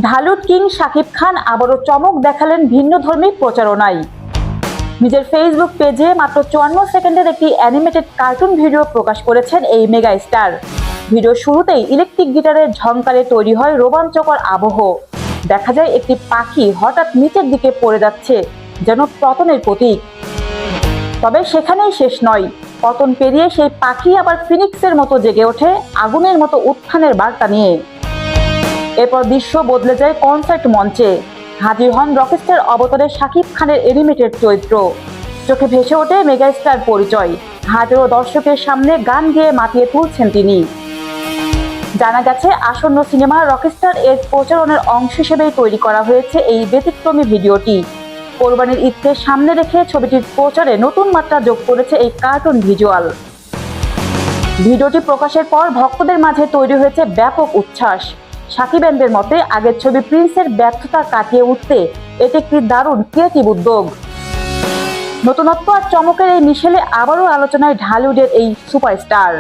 Dhallywood king Shakib Khan আবারও চমক দেখালেন ভিন্নধর্মী প্রচারণায়। নিজের ফেসবুক পেজে মাত্র 54 সেকেন্ডের একটি অ্যানিমেটেড কার্টুন ভিডিও প্রকাশ করেছেন এই মেগা স্টার। ভিডিও শুরুতেই ইলেকট্রিক গিটারের ঝংকারে তৈরি হয় রোমাঞ্চকর আবহ। দেখা যায় একটি পাখি হঠাৎ নিচের দিকে পড়ে যাচ্ছে, যেন পতনের প্রতীক। তবে সেখানেই শেষ নয়, পতন পেরিয়ে সেই পাখি আবার ফিনিক্সের মতো জেগে ওঠে আগুনের মতো উত্থানের বার্তা নিয়ে। এরপর দৃশ্য বদলে যায় কনসার্ট মঞ্চে। হাজির হন রকস্টার অবতারে শাকিব খানের অ্যানিমেটেড চরিত্র। চোখে ভেসে ওঠে মেগাস্টার পরিচয়। হাজারো দর্শকের সামনে গান গেয়ে মাতিয়ে তুলছেন তিনি। জানা গেছে, আসন্ন সিনেমা রকস্টার এর প্রচারণের অংশ হিসেবেই তৈরি করা হয়েছে এই ব্যতিক্রমী ভিডিওটি। কোরবানির ঈদকে সামনে রেখে ছবিটির প্রচারে নতুন মাত্রা যোগ করেছে এই কার্টুন ভিজুয়াল। ভিডিওটি প্রকাশের পর ভক্তদের মাঝে তৈরি হয়েছে ব্যাপক উচ্ছ্বাস। সাকিবেনদের মতে, আগের ছবি প্রিন্সের ব্যর্থতা কাটিয়ে উঠতে এটি একটি দারুণ ক্রিয়েটিভ উদ্যোগ। নতুনত্ব আর চমকের এই মিশেলে আবারও আলোচনায় ঢালিউডের এই সুপারস্টার।